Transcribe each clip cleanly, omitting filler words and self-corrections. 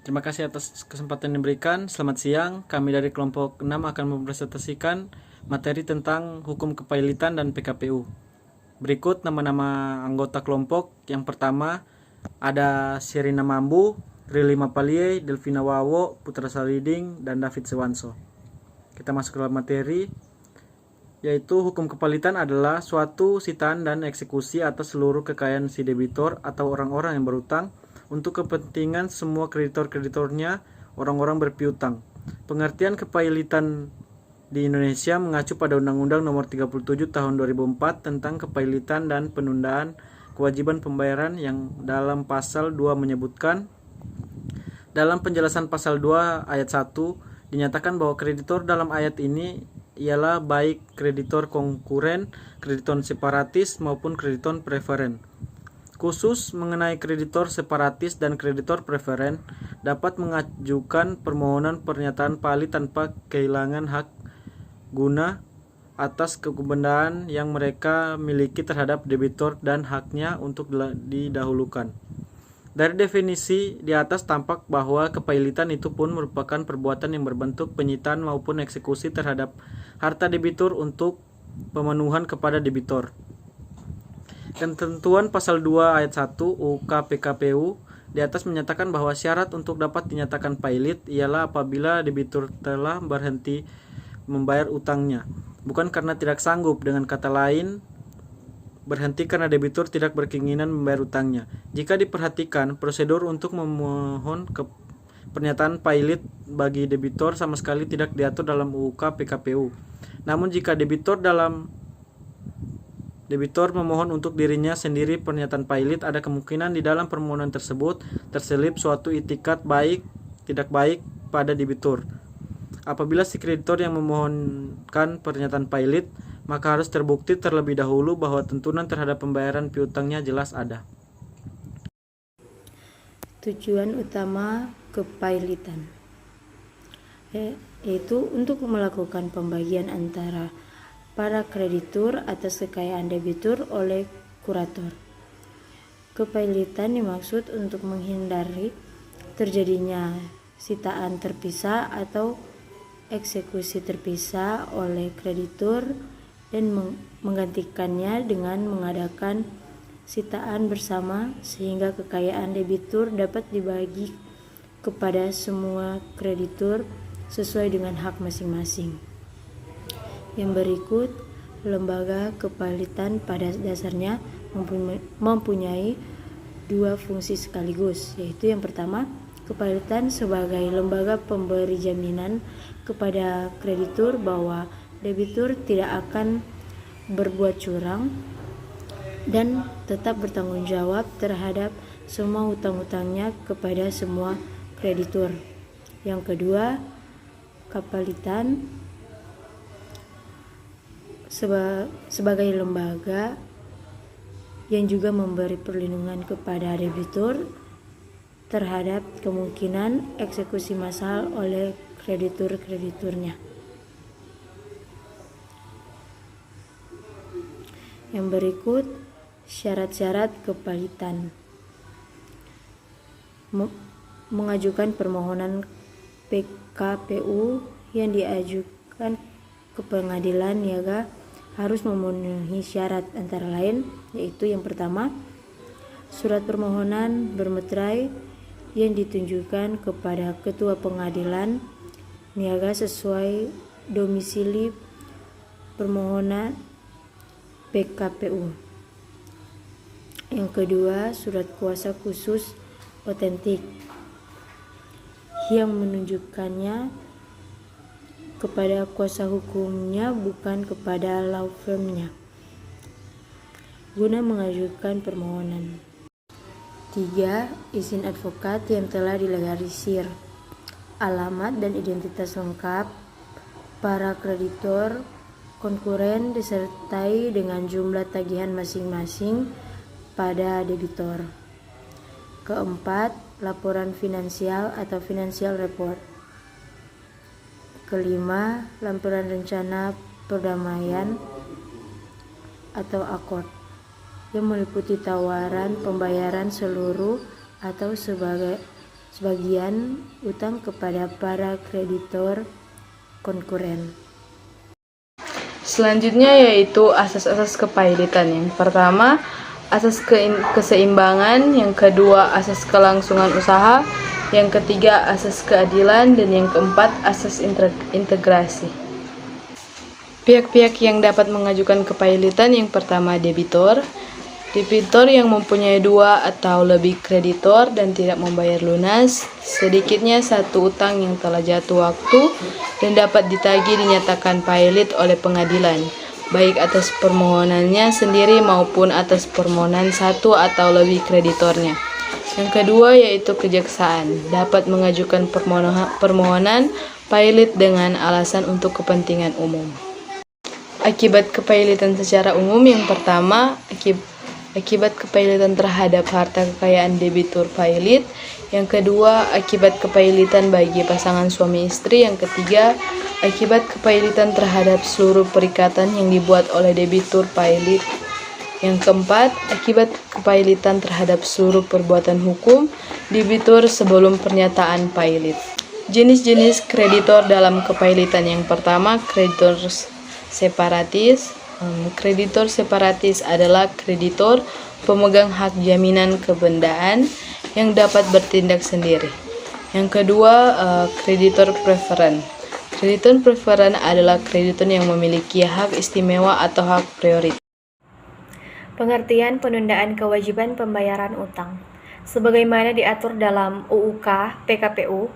Terima kasih atas kesempatan yang diberikan. Selamat siang. Kami dari kelompok 6 akan mempresentasikan materi tentang hukum kepailitan dan PKPU. Berikut nama-nama anggota kelompok. Yang pertama ada Sherina Mambu, Rili Mapalie, Delvina Wawo, Putra Saliding, dan David Sewanso. Kita masuk ke dalam materi, yaitu hukum kepailitan adalah suatu sitaan dan eksekusi atas seluruh kekayaan si debitor atau orang-orang yang berutang untuk kepentingan semua kreditor-kreditornya, orang-orang berpiutang. Pengertian kepailitan di Indonesia mengacu pada Undang-Undang Nomor 37 Tahun 2004 tentang kepailitan dan penundaan kewajiban pembayaran yang dalam pasal 2 menyebutkan, dalam penjelasan pasal 2 ayat 1 dinyatakan bahwa kreditor dalam ayat ini ialah baik kreditor konkuren, kreditor separatis maupun kreditor preferen. Khusus mengenai kreditor separatis dan kreditor preferen dapat mengajukan permohonan pernyataan pailit tanpa kehilangan hak guna atas kebendaan yang mereka miliki terhadap debitor dan haknya untuk didahulukan. Dari definisi di atas tampak bahwa kepailitan itu pun merupakan perbuatan yang berbentuk penyitaan maupun eksekusi terhadap harta debitur untuk pemenuhan kepada debitor. Ketentuan pasal 2 ayat 1 UK PKPU di atas menyatakan bahwa syarat untuk dapat dinyatakan pailit ialah apabila debitur telah berhenti membayar utangnya, bukan karena tidak sanggup. Dengan kata lain, berhenti karena debitur tidak berkeinginan membayar utangnya. Jika diperhatikan, prosedur untuk memohon pernyataan pailit bagi debitor sama sekali tidak diatur dalam UK PKPU. Namun jika debitor memohon untuk dirinya sendiri pernyataan pailit, ada kemungkinan di dalam permohonan tersebut terselip suatu itikat baik tidak baik pada debitur. Apabila si kreditor yang memohonkan pernyataan pailit, maka harus terbukti terlebih dahulu bahwa tuntunan terhadap pembayaran piutangnya jelas ada. Tujuan utama kepailitan yaitu untuk melakukan pembagian antara para kreditur atas kekayaan debitur oleh kurator. Kepailitan dimaksud untuk menghindari terjadinya sitaan terpisah atau eksekusi terpisah oleh kreditur dan menggantikannya dengan mengadakan sitaan bersama sehingga kekayaan debitur dapat dibagi kepada semua kreditur sesuai dengan hak masing-masing. Yang berikut, lembaga kepailitan pada dasarnya mempunyai dua fungsi sekaligus, yaitu yang pertama, kepailitan sebagai lembaga pemberi jaminan kepada kreditur bahwa debitur tidak akan berbuat curang dan tetap bertanggung jawab terhadap semua hutang-hutangnya kepada semua kreditur. Yang kedua, kepailitan sebagai lembaga yang juga memberi perlindungan kepada debitur terhadap kemungkinan eksekusi massal oleh kreditur-krediturnya. Yang berikut, syarat-syarat kepailitan. Mengajukan permohonan PKPU yang diajukan ke pengadilan niaga harus memenuhi syarat antara lain, yaitu yang pertama, surat permohonan bermeterai yang ditunjukkan kepada ketua pengadilan niaga sesuai domisili permohonan PKPU. Yang kedua, surat kuasa khusus otentik yang menunjukkannya kepada kuasa hukumnya bukan kepada law firmnya guna mengajukan permohonan. 3. Izin advokat yang telah dilegalisir. Alamat dan identitas lengkap para kreditor konkuren disertai dengan jumlah tagihan masing-masing pada debitor. Keempat, laporan finansial atau financial report. Kelima, laporan rencana perdamaian atau akord yang meliputi tawaran pembayaran seluruh atau sebagian utang kepada para kreditor konkuren. Selanjutnya yaitu asas-asas kepailitan. Yang pertama, asas keseimbangan, yang kedua asas kelangsungan usaha, yang ketiga asas keadilan, dan yang keempat asas integrasi. Pihak-pihak yang dapat mengajukan kepailitan, yang pertama debitor. Debitor yang mempunyai 2 atau lebih kreditor dan tidak membayar lunas, sedikitnya satu utang yang telah jatuh waktu dan dapat ditagih dinyatakan pailit oleh pengadilan, baik atas permohonannya sendiri maupun atas permohonan satu atau lebih kreditornya. Yang kedua yaitu kejaksaan, dapat mengajukan permohonan pailit dengan alasan untuk kepentingan umum. Akibat kepailitan secara umum, yang pertama, akibat kepailitan terhadap harta kekayaan debitur pailit. Yang kedua, akibat kepailitan bagi pasangan suami istri. Yang ketiga, akibat kepailitan terhadap seluruh perikatan yang dibuat oleh debitur pailit. Yang keempat, akibat kepailitan terhadap seluruh perbuatan hukum debitur sebelum pernyataan pailit. Jenis-jenis kreditor dalam kepailitan. Yang pertama, kreditor separatis. Kreditor separatis adalah kreditor pemegang hak jaminan kebendaan yang dapat bertindak sendiri. Yang kedua, kreditor preferen. Kreditor preferen adalah kreditor yang memiliki hak istimewa atau hak prioritas. Pengertian penundaan kewajiban pembayaran utang. Sebagaimana diatur dalam UUK PKPU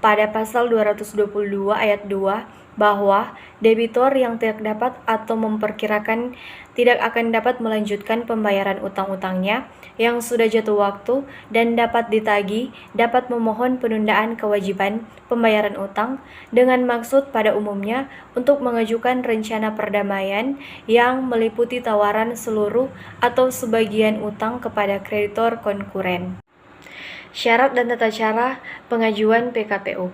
pada pasal 222 ayat 2 bahwa debitor yang tidak dapat atau memperkirakan tidak akan dapat melanjutkan pembayaran utang-utangnya yang sudah jatuh waktu dan dapat ditagih dapat memohon penundaan kewajiban pembayaran utang dengan maksud pada umumnya untuk mengajukan rencana perdamaian yang meliputi tawaran seluruh atau sebagian utang kepada kreditor konkuren. Syarat dan tata cara pengajuan PKPU.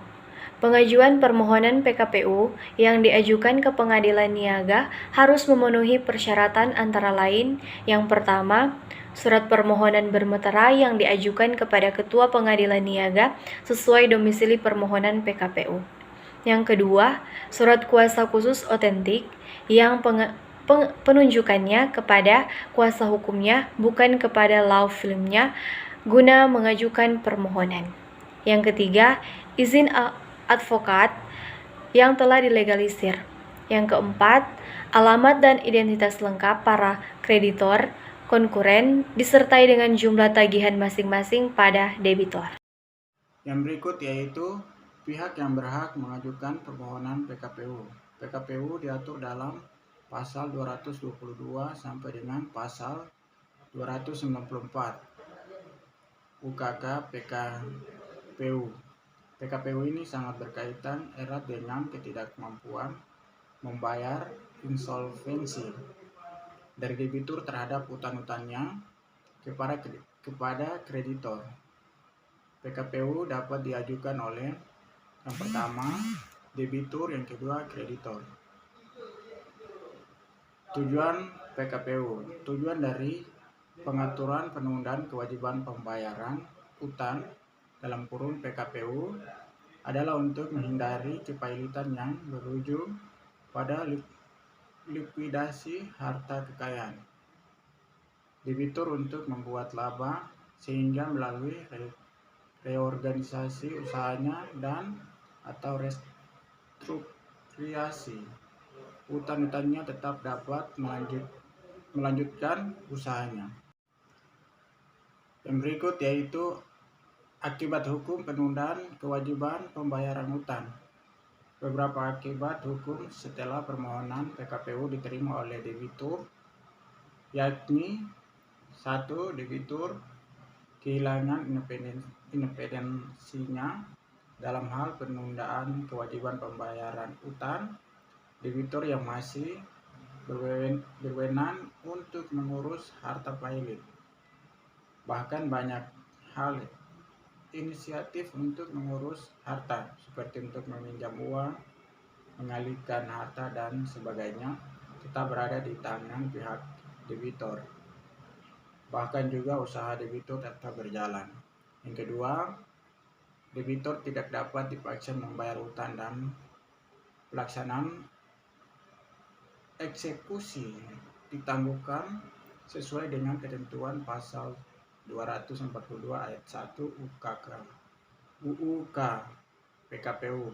Pengajuan permohonan PKPU yang diajukan ke pengadilan niaga harus memenuhi persyaratan antara lain: yang pertama, surat permohonan bermeterai yang diajukan kepada Ketua Pengadilan Niaga sesuai domisili permohonan PKPU. Yang kedua, surat kuasa khusus otentik yang penunjukannya kepada kuasa hukumnya bukan kepada law firmnya guna mengajukan permohonan. Yang ketiga, izin advokat yang telah dilegalisir. Yang keempat, alamat dan identitas lengkap para kreditor konkuren disertai dengan jumlah tagihan masing-masing pada debitor. Yang berikut yaitu pihak yang berhak mengajukan permohonan PKPU. PKPU diatur dalam pasal 222 sampai dengan pasal 294 UKK PKPU. PKPU ini sangat berkaitan erat dengan ketidakmampuan membayar insolvensi dari debitur terhadap utang-utangnya kepada kreditor. PKPU dapat diajukan oleh yang pertama debitur, yang kedua kreditor. Tujuan PKPU. Tujuan dari pengaturan penundaan kewajiban pembayaran utang dalam kurun PKPU adalah untuk menghindari kepailitan yang berujung pada likuidasi harta kekayaan debitur untuk membuat laba sehingga melalui reorganisasi usahanya dan atau restrukturisasi utang-utangnya tetap dapat melanjutkan usahanya. Yang berikut yaitu akibat hukum penundaan kewajiban pembayaran utang. Beberapa akibat hukum setelah permohonan PKPU diterima oleh debitur, yakni 1. Debitur kehilangan independensinya dalam hal penundaan kewajiban pembayaran utang. Debitur yang masih berwenang untuk mengurus harta pailit. Bahkan banyak hal inisiatif untuk mengurus harta, seperti untuk meminjam uang, mengalihkan harta, dan sebagainya, tetap berada di tangan pihak debitor. Bahkan juga usaha debitur tetap berjalan. Yang kedua, debitur tidak dapat dipaksa membayar utang dan pelaksanaan eksekusi ditangguhkan sesuai dengan ketentuan pasal 242 ayat 1 UUK PKPU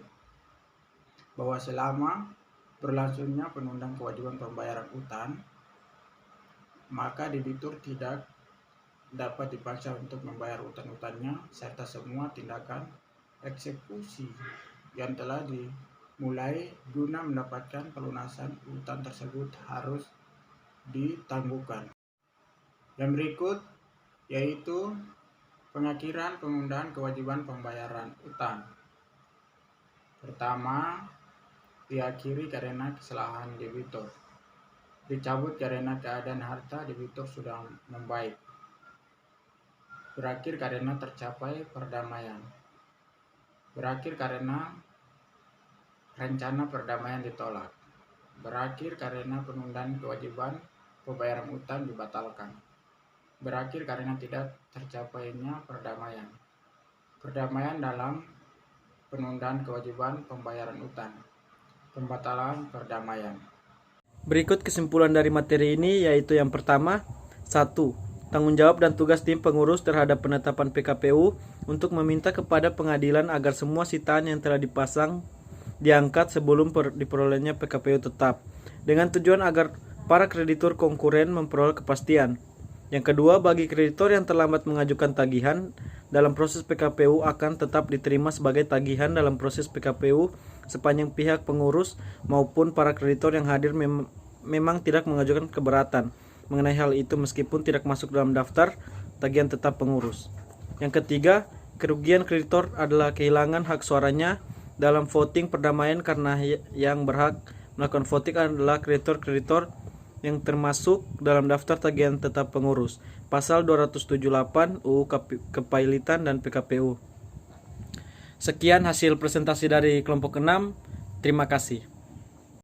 bahwa selama berlangsungnya penundaan kewajiban pembayaran utang, maka debitur tidak dapat dipaksa untuk membayar utang-utangnya serta semua tindakan eksekusi yang telah dimulai guna mendapatkan pelunasan utang tersebut harus ditangguhkan. Yang berikut yaitu pengakhiran penundaan kewajiban pembayaran utang. Pertama, diakhiri karena kesalahan debitur. Dicabut karena keadaan harta debitur sudah membaik. Berakhir karena tercapai perdamaian. Berakhir karena rencana perdamaian ditolak. Berakhir karena penundaan kewajiban pembayaran utang dibatalkan. Berakhir karena tidak tercapainya perdamaian. Perdamaian dalam penundaan kewajiban pembayaran utang. Pembatalan perdamaian. Berikut kesimpulan dari materi ini yaitu yang pertama, 1. Tanggung jawab dan tugas tim pengurus terhadap penetapan PKPU untuk meminta kepada pengadilan agar semua sitaan yang telah dipasang diangkat sebelum diperolehnya PKPU tetap, dengan tujuan agar para kreditur konkuren memperoleh kepastian. Yang kedua, bagi kreditor yang terlambat mengajukan tagihan dalam proses PKPU akan tetap diterima sebagai tagihan dalam proses PKPU sepanjang pihak pengurus maupun para kreditor yang hadir memang tidak mengajukan keberatan mengenai hal itu meskipun tidak masuk dalam daftar tagihan tetap pengurus. Yang ketiga, kerugian kreditor adalah kehilangan hak suaranya dalam voting perdamaian karena yang berhak melakukan voting adalah kreditor-kreditor yang termasuk dalam daftar tagihan tetap pengurus. Pasal 278 UU Kepailitan dan PKPU. Sekian hasil presentasi dari kelompok 6. Terima kasih.